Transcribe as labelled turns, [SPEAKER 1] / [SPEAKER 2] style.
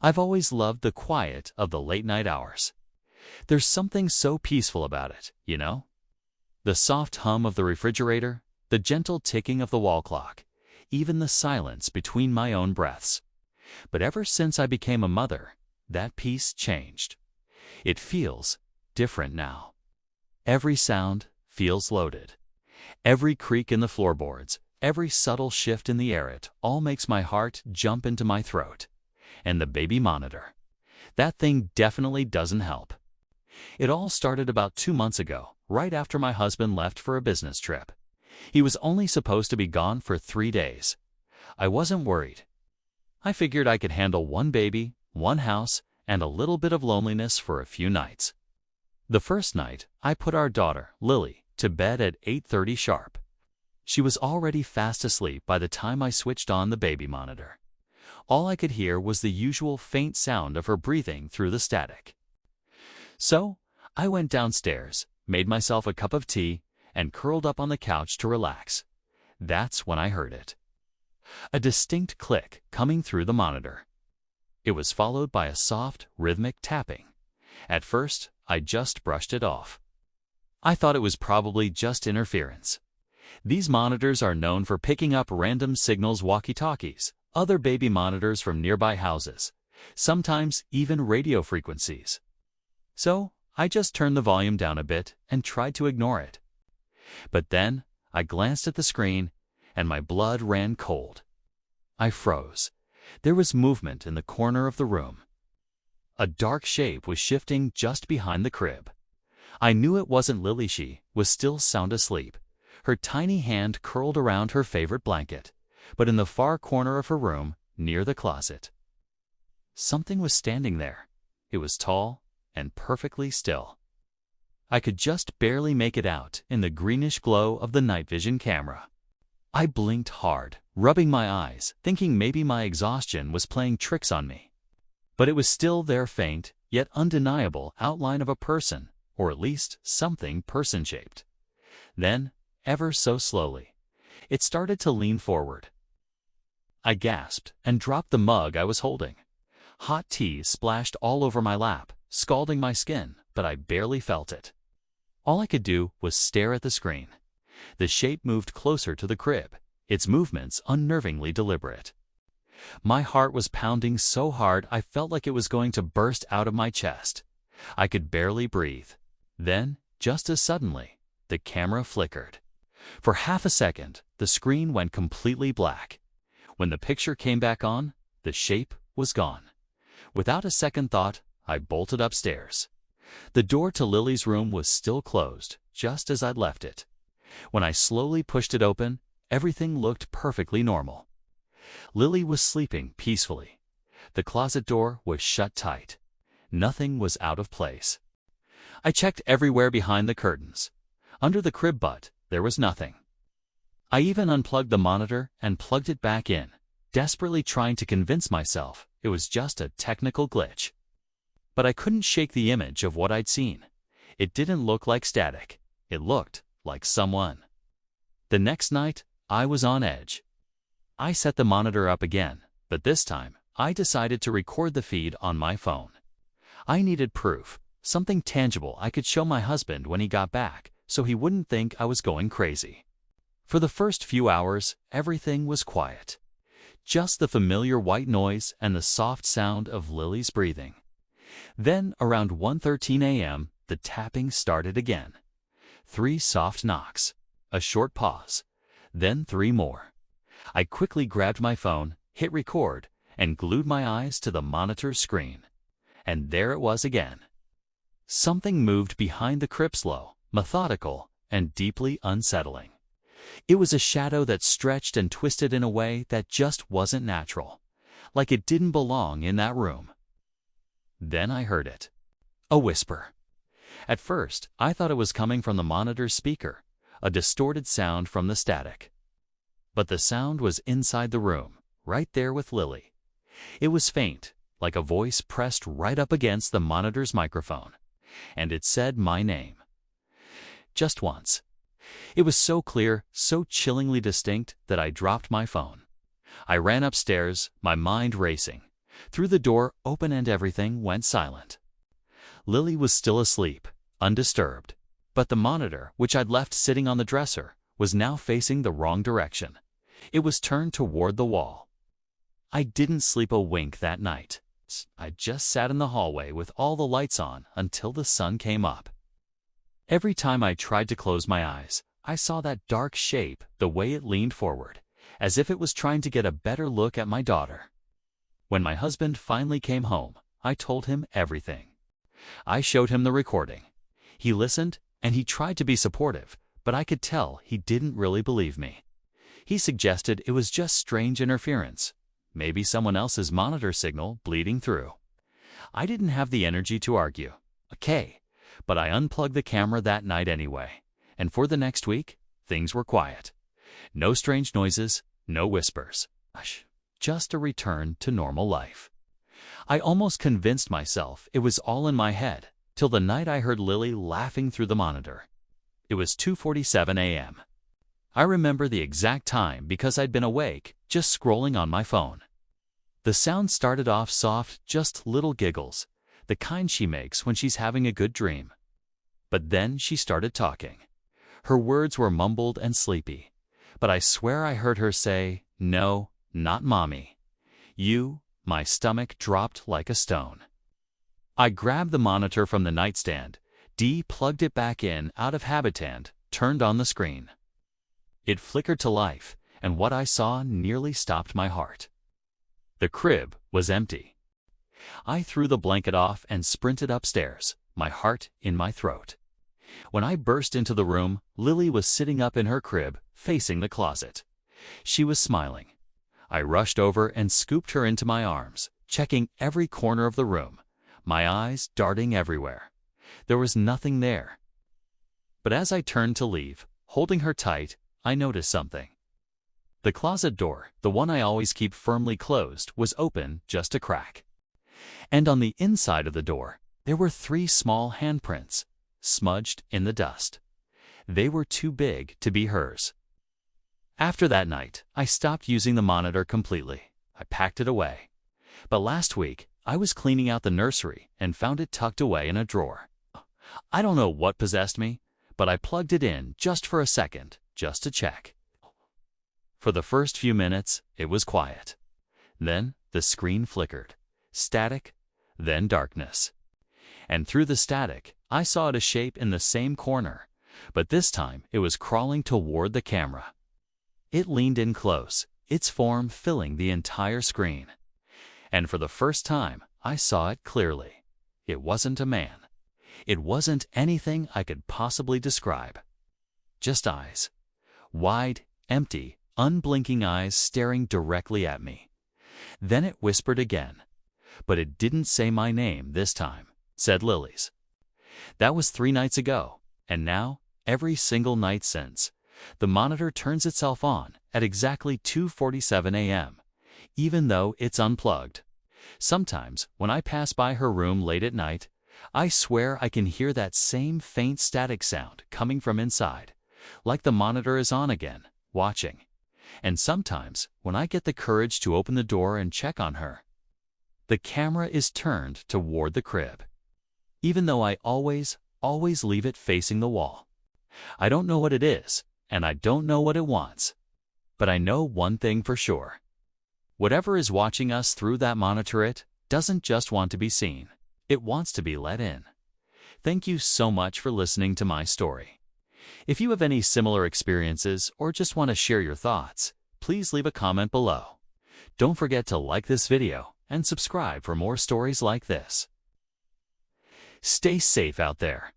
[SPEAKER 1] I've always loved the quiet of the late-night hours. There's something so peaceful about it, you know? The soft hum of the refrigerator, the gentle ticking of the wall clock, even the silence between my own breaths. But ever since I became a mother, that peace changed. It feels different now. Every sound feels loaded. Every creak in the floorboards, every subtle shift in the air, it all makes my heart jump into my throat. And the baby monitor. That thing definitely doesn't help. It all started about 2 months ago, right after my husband left for a business trip. He was only supposed to be gone for 3 days. I wasn't worried. I figured I could handle one baby, one house, and a little bit of loneliness for a few nights. The first night, I put our daughter, Lily, to bed at 8:30 sharp. She was already fast asleep by the time I switched on the baby monitor. All I could hear was the usual faint sound of her breathing through the static. So, I went downstairs, made myself a cup of tea, and curled up on the couch to relax. That's when I heard it. A distinct click coming through the monitor. It was followed by a soft, rhythmic tapping. At first, I just brushed it off. I thought it was probably just interference. These monitors are known for picking up random signals, walkie-talkies, other baby monitors from nearby houses, sometimes even radio frequencies. So, I just turned the volume down a bit and tried to ignore it. But then, I glanced at the screen, and my blood ran cold. I froze. There was movement in the corner of the room. A dark shape was shifting just behind the crib. I knew it wasn't Lily. She was still sound asleep, her tiny hand curled around her favorite blanket, but in the far corner of her room, near the closet. Something was standing there. It was tall and perfectly still. I could just barely make it out in the greenish glow of the night vision camera. I blinked hard, rubbing my eyes, thinking maybe my exhaustion was playing tricks on me. But it was still their faint, yet undeniable outline of a person, or at least something person-shaped. Then, ever so slowly, it started to lean forward. I gasped and dropped the mug I was holding. Hot tea splashed all over my lap, scalding my skin, but I barely felt it. All I could do was stare at the screen. The shape moved closer to the crib, its movements unnervingly deliberate. My heart was pounding so hard I felt like it was going to burst out of my chest. I could barely breathe. Then, just as suddenly, the camera flickered. For half a second, the screen went completely black. When the picture came back on, the shape was gone. Without a second thought, I bolted upstairs. The door to Lily's room was still closed, just as I'd left it. When I slowly pushed it open, everything looked perfectly normal. Lily was sleeping peacefully. The closet door was shut tight. Nothing was out of place. I checked everywhere behind the curtains. Under the crib, but there was nothing. I even unplugged the monitor and plugged it back in, desperately trying to convince myself it was just a technical glitch. But I couldn't shake the image of what I'd seen. It didn't look like static. It looked like someone. The next night, I was on edge. I set the monitor up again, but this time, I decided to record the feed on my phone. I needed proof, something tangible I could show my husband when he got back, so he wouldn't think I was going crazy. For the first few hours, everything was quiet. Just the familiar white noise and the soft sound of Lily's breathing. Then, around 1:13 a.m., the tapping started again. 3 soft knocks, a short pause, then 3 more. I quickly grabbed my phone, hit record, and glued my eyes to the monitor screen. And there it was again. Something moved behind the crib, slow, methodical, and deeply unsettling. It was a shadow that stretched and twisted in a way that just wasn't natural, like it didn't belong in that room. Then I heard it. A whisper. At first, I thought it was coming from the monitor's speaker, a distorted sound from the static. But the sound was inside the room, right there with Lily. It was faint, like a voice pressed right up against the monitor's microphone, and it said my name. Just once. It was so clear, so chillingly distinct, that I dropped my phone. I ran upstairs, my mind racing. Threw the door open and everything went silent. Lily was still asleep, undisturbed, but the monitor, which I'd left sitting on the dresser, was now facing the wrong direction. It was turned toward the wall. I didn't sleep a wink that night. I just sat in the hallway with all the lights on until the sun came up. Every time I tried to close my eyes, I saw that dark shape the way it leaned forward, as if it was trying to get a better look at my daughter. When my husband finally came home, I told him everything. I showed him the recording. He listened, and he tried to be supportive, but I could tell he didn't really believe me. He suggested it was just strange interference, maybe someone else's monitor signal bleeding through. I didn't have the energy to argue. Okay, but I unplugged the camera that night anyway, and for the next week, things were quiet. No strange noises, no whispers. Just a return to normal life. I almost convinced myself it was all in my head, till the night I heard Lily laughing through the monitor. It was 2:47 a.m. I remember the exact time because I'd been awake, just scrolling on my phone. The sound started off soft, just little giggles, the kind she makes when she's having a good dream. But then she started talking. Her words were mumbled and sleepy, but I swear I heard her say, "No, not Mommy. You." My stomach dropped like a stone. I grabbed the monitor from the nightstand, plugged it back in out of habit and turned on the screen. It flickered to life, and what I saw nearly stopped my heart. The crib was empty. I threw the blanket off and sprinted upstairs, my heart in my throat. When I burst into the room, Lily was sitting up in her crib, facing the closet. She was smiling. I rushed over and scooped her into my arms, checking every corner of the room, my eyes darting everywhere. There was nothing there. But as I turned to leave, holding her tight, I noticed something. The closet door, the one I always keep firmly closed, was open just a crack. And on the inside of the door, there were 3 small handprints, smudged in the dust. They were too big to be hers. After that night, I stopped using the monitor completely. I packed it away. But last week, I was cleaning out the nursery and found it tucked away in a drawer. I don't know what possessed me, but I plugged it in just for a second, just to check. For the first few minutes, it was quiet. Then the screen flickered. Static, then darkness. And through the static, I saw a shape in the same corner, but this time it was crawling toward the camera. It leaned in close, its form filling the entire screen. And for the first time, I saw it clearly. It wasn't a man. It wasn't anything I could possibly describe. Just eyes. Wide, empty, unblinking eyes staring directly at me. Then it whispered again. But it didn't say my name this time, said Lily's. That was 3 nights ago, and now, every single night since, the monitor turns itself on at exactly 2:47 a.m., even though it's unplugged. Sometimes, when I pass by her room late at night, I swear I can hear that same faint static sound coming from inside, like the monitor is on again, watching. And sometimes, when I get the courage to open the door and check on her, the camera is turned toward the crib, even though I always leave it facing the wall. I don't know what it is, and I don't know what it wants. But I know one thing for sure. Whatever is watching us through that monitor, it doesn't just want to be seen. It wants to be let in. Thank you so much for listening to my story. If you have any similar experiences or just want to share your thoughts, please leave a comment below. Don't forget to like this video and subscribe for more stories like this. Stay safe out there.